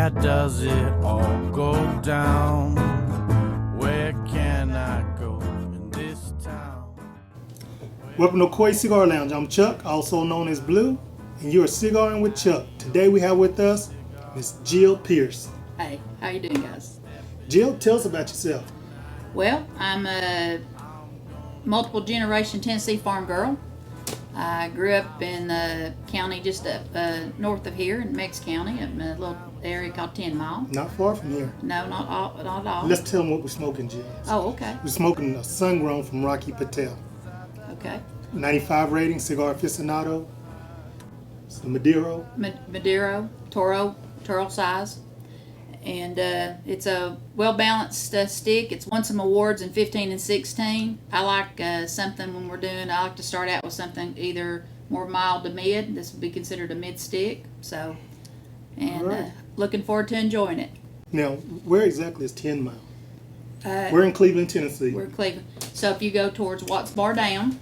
Where does it all go down? Where can I go in this town? Welcome to Koi Cigar Lounge. I'm Chuck, also known as Blue, and you are cigaring with Chuck. Today we have with us Miss Jill Pierce. Hey, how you doing, guys? Jill, tell us about yourself. Well, I'm a multiple generation Tennessee farm girl. I grew up in the county just up north of here in Meigs County, in a little area called 10 Mile. Not far from here. No, not at all. Let's tell them what we're smoking, Jill. Oh, okay. We're smoking a sun-grown from Rocky Patel. Okay. 95 rating, cigar aficionado. It's the Maduro. Maduro, Toro size. And it's a well-balanced stick. It's won some awards in 15 and 16. I like something when we're doing, I like to start out with something either more mild to mid. This would be considered a mid stick. So, and right. Looking forward to enjoying it. Now, where exactly is 10 Mile? We're in Cleveland, Tennessee. We're in Cleveland. So if you go towards Watts Bar Down,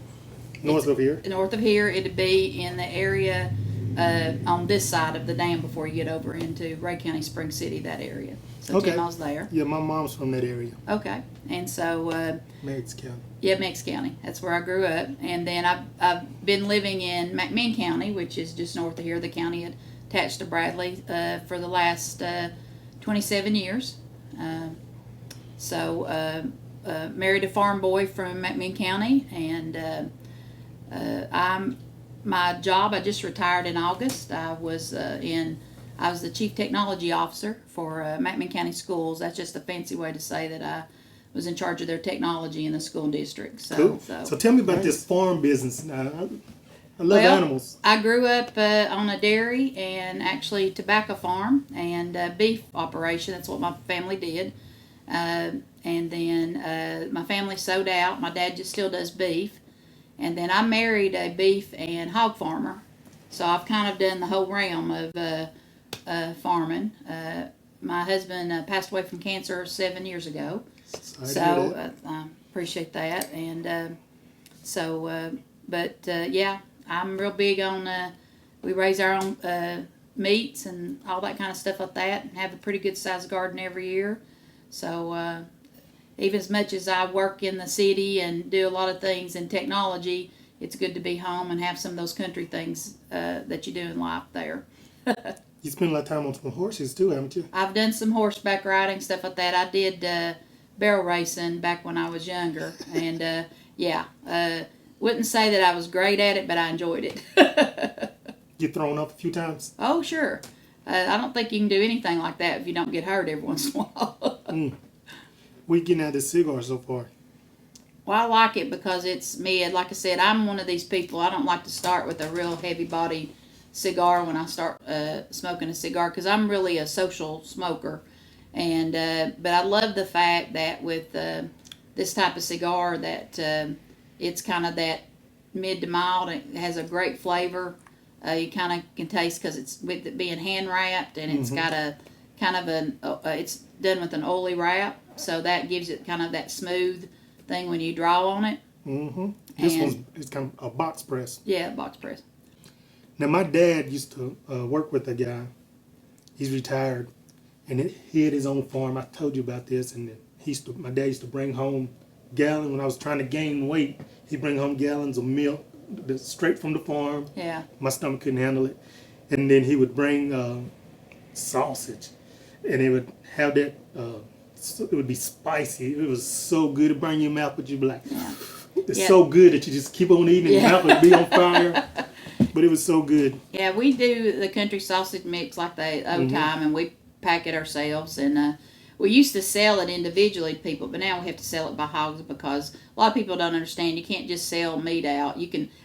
North of here, it'd be in the area on this side of the dam before you get over into Ray County, Spring City, that area. So okay. 10 miles there. Yeah, my mom's from that area. Okay. And so... Meigs County. Yeah, Meigs County. That's where I grew up. And then I've been living in McMinn County, which is just north of here, the county attached to Bradley, for the last 27 years. Married a farm boy from McMinn County, and my job, I just retired in August. I was the chief technology officer for McMinn County Schools. That's just a fancy way to say that I was in charge of their technology in the school district. Cool. So tell me about this farm business. I love animals. I grew up on a dairy and actually tobacco farm and beef operation. That's what my family did. And then my family sold out. My dad just still does beef. And then I married a beef and hog farmer. So I've kind of done the whole realm of farming. My husband passed away from cancer 7 years ago. I appreciate that. And yeah, I'm real big on, we raise our own meats and all that kind of stuff like that, and have a pretty good sized garden every year. So even as much as I work in the city and do a lot of things in technology, it's good to be home and have some of those country things that you do in life there. You spend a lot of time on some horses too, haven't you? I've done some horseback riding, stuff like that. I did barrel racing back when I was younger, and wouldn't say that I was great at it, but I enjoyed it. You thrown up a few times? Oh, sure. I don't think you can do anything like that if you don't get hurt every once in a while. What are you getting out of this cigar so far? Well, I like it because it's mid. Like I said, I'm one of these people, I don't like to start with a real heavy body cigar when I start smoking a cigar, because I'm really a social smoker. And but I love the fact that with this type of cigar that it's kind of that mid to mild. It has a great flavor. You kind of can taste, because it's with it being hand wrapped, and it's got a kind of it's done with an oily wrap, so that gives it kind of that smooth thing when you draw on it. This one's kind of a box press. Yeah, box press. Now, my dad used to work with a guy. He's retired, and he had his own farm. I told you about this, and my dad used to bring home gallons. When I was trying to gain weight, he'd bring home gallons of milk straight from the farm. Yeah. My stomach couldn't handle it. And then he would bring sausage, and it would have that, it would be spicy. It was so good to burn your mouth, but you'd be like, it's so good that you just keep on eating, and your mouth would be on fire. But it was so good. Yeah, we do the country sausage mix like the old time, and we pack it ourselves. And we used to sell it individually to people, but now we have to sell it by hogs, because a lot of people don't understand. You can't just sell meat out.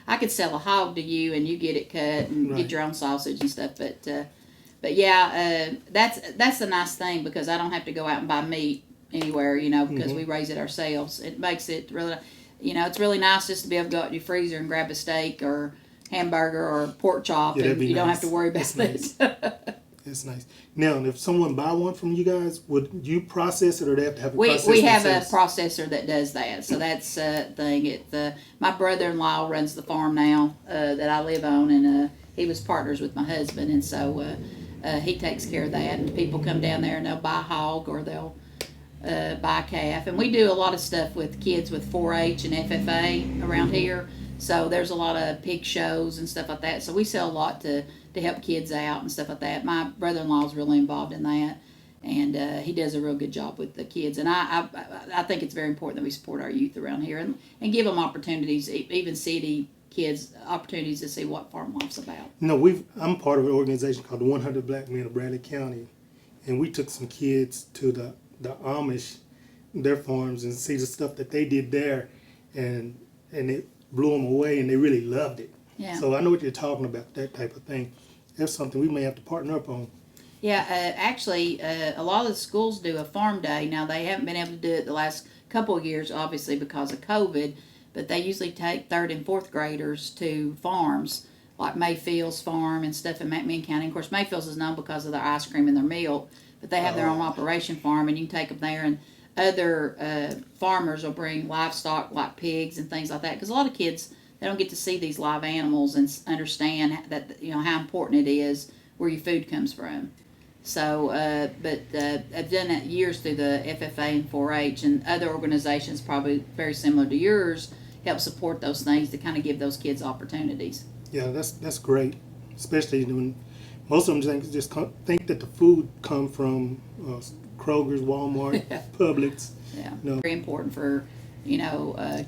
I could sell a hog to you, and you get it cut and get your own sausage and stuff. But yeah, that's the nice thing, because I don't have to go out and buy meat anywhere, because we raise it ourselves. It makes it really, it's really nice just to be able to go out to your freezer and grab a steak or hamburger or pork chop, and you don't have to worry about it. That's nice. Now, if someone buy one from you guys, would you process it, or they have to have a processor? We have a processor that does that. So that's the thing. My brother-in-law runs the farm now that I live on, and he was partners with my husband, and so he takes care of that, and people come down there and they'll buy a hog or they'll buy a calf. And we do a lot of stuff with kids with 4-H and FFA around here. So there's a lot of pig shows and stuff like that. So we sell a lot to help kids out and stuff like that. My brother-in-law is really involved in that, and he does a real good job with the kids. And I think it's very important that we support our youth around here and give them opportunities, even city kids, opportunities to see what farm life's about. I'm part of an organization called the 100 Black Men of Bradley County, and we took some kids to the Amish, their farms, and see the stuff that they did there, and it blew them away, and they really loved it. Yeah. So I know what you're talking about, that type of thing. That's something we may have to partner up on. Yeah, actually, a lot of the schools do a farm day. Now, they haven't been able to do it the last couple of years, obviously, because of COVID, but they usually take 3rd and 4th graders to farms, like Mayfield's farm and stuff in McMinn County. Of course, Mayfield's is known because of their ice cream and their milk, but they have their own operation farm, and you can take them there, and other farmers will bring livestock like pigs and things like that, because a lot of kids, they don't get to see these live animals and understand that, how important it is where your food comes from. So, but I've done that years through the FFA and 4-H, and other organizations probably very similar to yours help support those things to kind of give those kids opportunities. Yeah, that's great, especially when most of them just think that the food come from Kroger's, Walmart, Publix. Yeah, very important for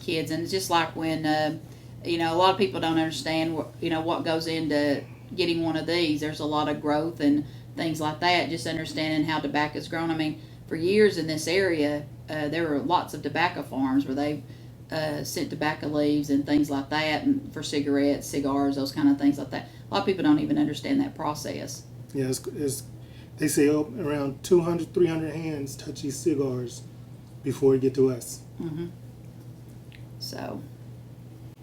kids, and it's just like when a lot of people don't understand what goes into getting one of these. There's a lot of growth and things like that. Just understanding how tobacco is grown. I mean, for years in this area, there were lots of tobacco farms where they sent tobacco leaves and things like that, and for cigarettes, cigars, those kind of things like that. A lot of people don't even understand that process. Yeah, they say around 200, 300 hands touch these cigars before it get to us. Mm-hmm. So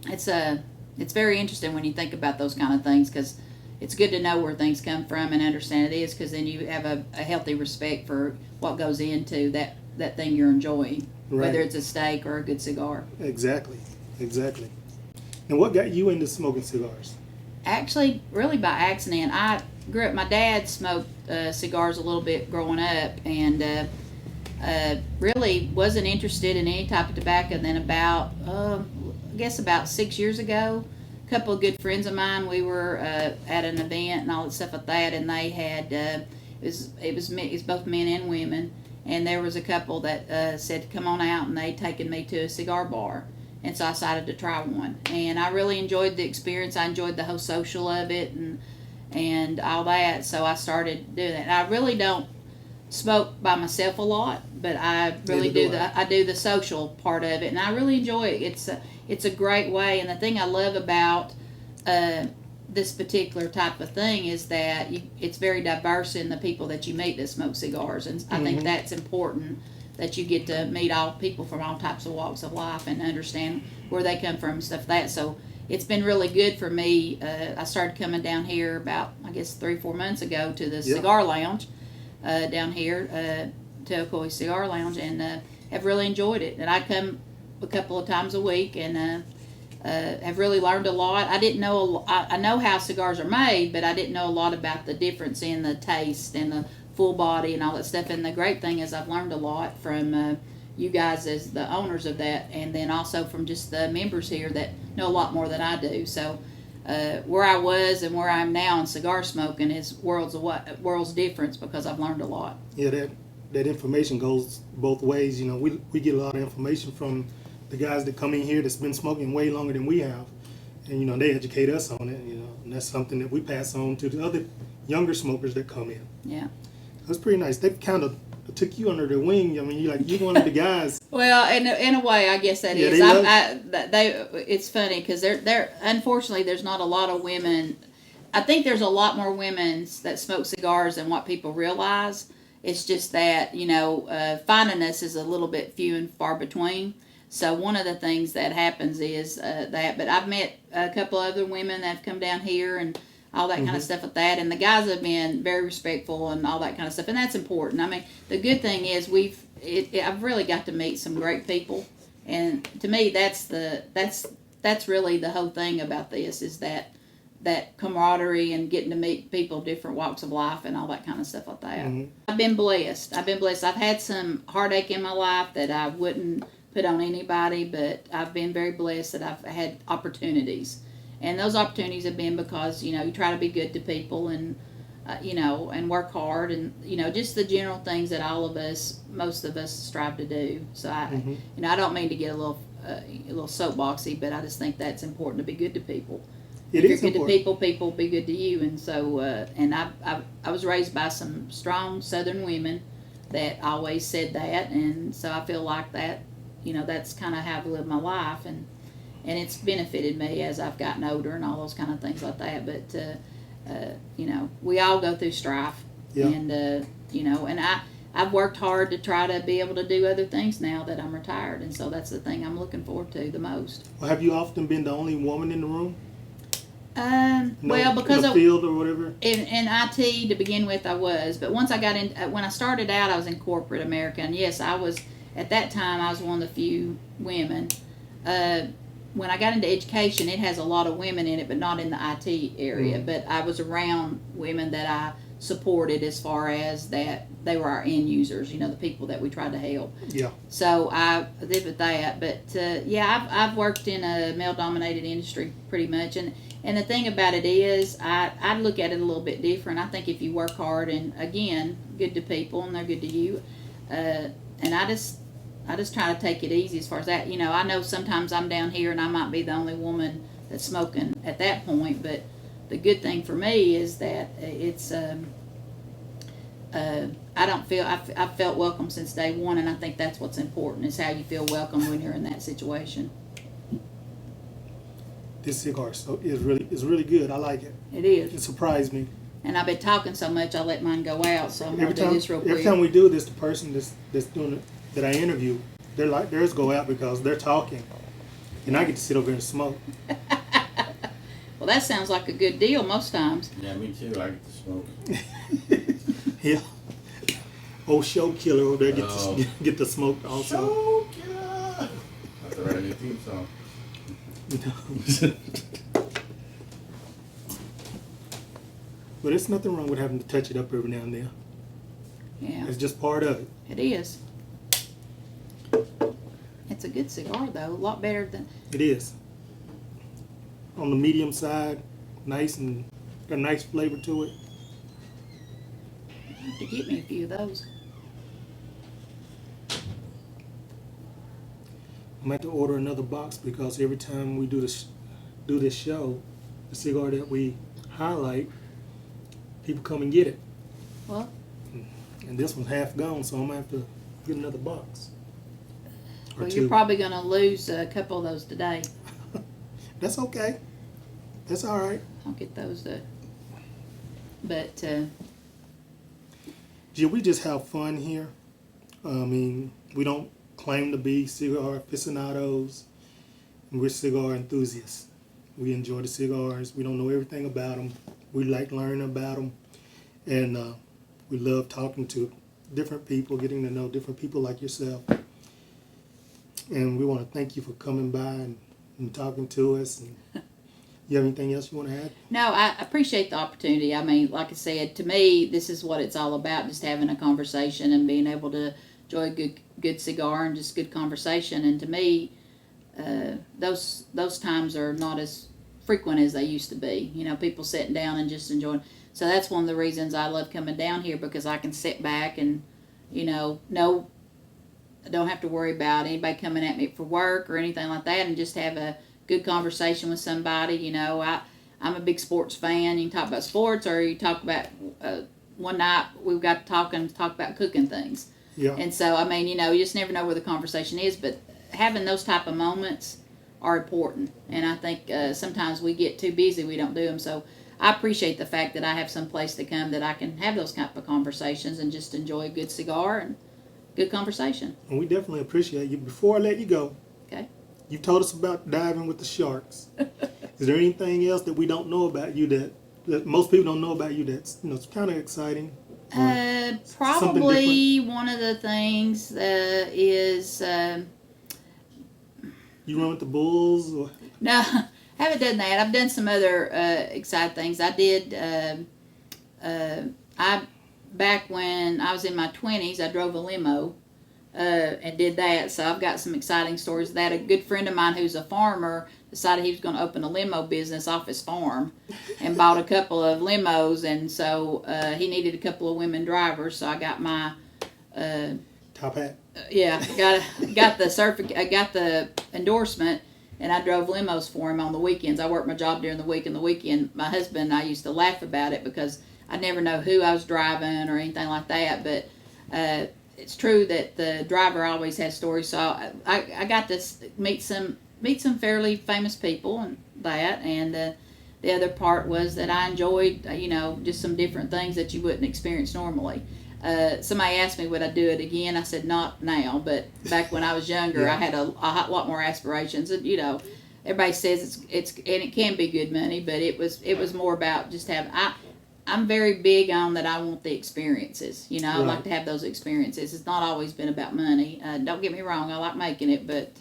it's very interesting when you think about those kind of things, because it's good to know where things come from and understand it is, because then you have a healthy respect for what goes into that thing you're enjoying, right. Whether it's a steak or a good cigar. Exactly. And what got you into smoking cigars? Actually, really by accident. I grew up, my dad smoked cigars a little bit growing up, and really wasn't interested in any type of tobacco. And then about 6 years ago, a couple of good friends of mine, we were at an event and all that stuff like that, and they had it was both men and women, and there was a couple that said come on out, and they'd taken me to a cigar bar, and so I decided to try one, and I really enjoyed the experience. I enjoyed the whole social of it and all that, so I started doing that. And I really don't smoke by myself a lot, but I really do the social part of it, and I really enjoy it. It's a great way, and the thing I love about this particular type of thing is that it's very diverse in the people that you meet that smoke cigars, and I think that's important, that you get to meet all people from all types of walks of life and understand where they come from and stuff like that. So it's been really good for me. I started coming down here about 3-4 months ago to the cigar lounge down here, Telcoy Cigar Lounge, and have really enjoyed it. And I come a couple of times a week, and have really learned a lot. I didn't know I know how cigars are made, but I didn't know a lot about the difference in the taste and the full body and all that stuff. And the great thing is I've learned a lot from you guys as the owners of that, and then also from just the members here that know a lot more than I do. So where I was and where I am now in cigar smoking is worlds difference, because I've learned a lot. Yeah, that information goes both ways. We get a lot of information from the guys that come in here that's been smoking way longer than we have, and they educate us on it. And that's something that we pass on to the other younger smokers that come in. Yeah, that's pretty nice. They kind of took you under their wing. I mean, you're one of the guys. Well, in a way, I guess that is. It's funny because they're unfortunately there's not a lot of women. I think there's a lot more women that smoke cigars than what people realize. It's just that finding us is a little bit few and far between. So one of the things that happens is that. But I've met a couple other women that have come down here and all that kind of stuff like that. And the guys have been very respectful and all that kind of stuff. And that's important. I mean, the good thing is I've really got to meet some great people. And to me, that's really the whole thing about this, is that that camaraderie and getting to meet people, different walks of life, and all that kind of stuff like that. Mhm. I've been blessed. I've had some heartache in my life that I wouldn't put on anybody, but I've been very blessed that I've had opportunities. And those opportunities have been because, you try to be good to people and, and work hard and, just the general things that most of us strive to do. So I don't mean to get a little soapboxy, but I just think that's important to be good to people. It If is you're good important. to people be good to you. And so, and I was raised by some strong Southern women that always said that. And so I feel like that, that's kind of how I live my life. And it's benefited me as I've gotten older and all those kind of things like that. But, we all go through strife. Yeah. And, and I've worked hard to try to be able to do other things now that I'm retired. And so that's the thing I'm looking forward to the most. Well, have you often been the only woman in the room? Well, because in the field or whatever. In IT to begin with, I was, but once I got in, when I started out, I was in corporate America, and yes, I was at that time. I was one of the few women. When I got into education, it has a lot of women in it, but not in the IT area. Mm. But I was around women that I supported as far as that they were our end users. The people that we tried to help. Yeah. So I did with that, but I've worked in a male-dominated industry pretty much, and the thing about it is, I look at it a little bit different. I think if you work hard and, again, good to people and they're good to you, and I just try to take it easy as far as that. I know sometimes I'm down here and I might be the only woman that's smoking at that point, but the good thing for me is that it's, I don't feel, I've felt welcome since day one, and I think that's what's important, is how you feel welcome when you're in that situation. This cigar is really good. I like it. It is. It surprised me. And I've been talking so much, I let mine go out, so I'm going to do this real quick. Every time we do this, the person that's doing it, that I interview, theirs go out because they're talking, and I get to sit over here and smoke. Well, that sounds like a good deal most times. Yeah, me too. I get to smoke. Yeah. Old show killer over there Oh. get the smoke also. Show killer. I have to write a new theme song. But there's nothing wrong with having to touch it up every now and then. Yeah, It's just part of it. it is. It's a good cigar, though. A lot better than... It is. On the medium side, nice and got a nice flavor to it. You have to get me a few of those. I'm going to have to order another box because every time we do this show, the cigar that we highlight, people come and get it. Well, And this one's half gone, so I'm going to have to get another box. Or well, two. you're probably going to lose a couple of those today. That's okay. That's all right. I'll get those. But Gee, we just have fun here. I mean, we don't claim to be cigar aficionados. We're cigar enthusiasts. We enjoy the cigars. We don't know everything about them. We like learning about them. And we love talking to different people, getting to know different people like yourself. And we want to thank you for coming by and talking to us. And you have anything else you want to add? no, I appreciate the opportunity. I mean, like I said, to me, this is what it's all about, just having a conversation and being able to enjoy a good cigar and just good conversation. And to me, those times are not as frequent as they used to be. People sitting down and just enjoying. So that's one of the reasons I love coming down here, because I can sit back and, no, I don't have to worry about anybody coming at me for work or anything like that, and just have a good conversation with somebody. I'm a big sports fan. You can talk about sports, or you talk about, one night we got to talk about cooking things. Yeah. And so, I mean, you just never know where the conversation is, but having those type of moments are important. And I think sometimes we get too busy, we don't do them. So I appreciate the fact that I have some place to come that I can have those type of conversations and just enjoy a good cigar and good conversation. And we definitely appreciate you. Before I let you go, Okay. you told us about diving with the sharks. Is there anything else that we don't know about you that most people don't know about you that's it's kind of exciting? Or Probably one of the things is you run with the bulls? Or? no. Haven't done that. I've done some other exciting things. I did. Back when I was in my 20s, I drove a limo and did that. So I've got some exciting stories of that. A good friend of mine who's a farmer decided he was going to open a limo business off his farm and bought a couple of limos. And so he needed a couple of women drivers. So I got my Top hat. yeah, got the endorsement, and I drove limos for him on the weekends. I worked my job during the week, and the weekend, my husband and I used to laugh about it because I never know who I was driving or anything like that. But it's true that the driver always has stories. So I got to meet some fairly famous people and that, and the other part was that I enjoyed just some different things that you wouldn't experience normally. Somebody asked me would I do it again. I said not now, but back when I was younger, Yeah. I had a lot more aspirations. And everybody says it's and it can be good money, but it was more about just having. I'm very big on that. I want the experiences. I like to have those experiences. It's not always been about money. Don't get me wrong. I like making it, but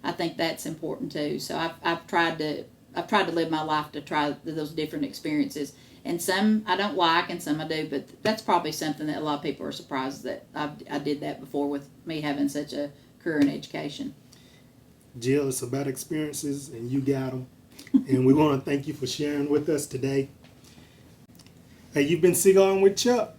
I think that's important too. So I've tried to live my life to try those different experiences. And some I don't like, and some I do. But that's probably something that a lot of people are surprised that I did that before with me having such a career in education. Jill, it's about experiences, and you got them. And we want to thank you for sharing with us today. Hey, you've been Cigar with Chuck.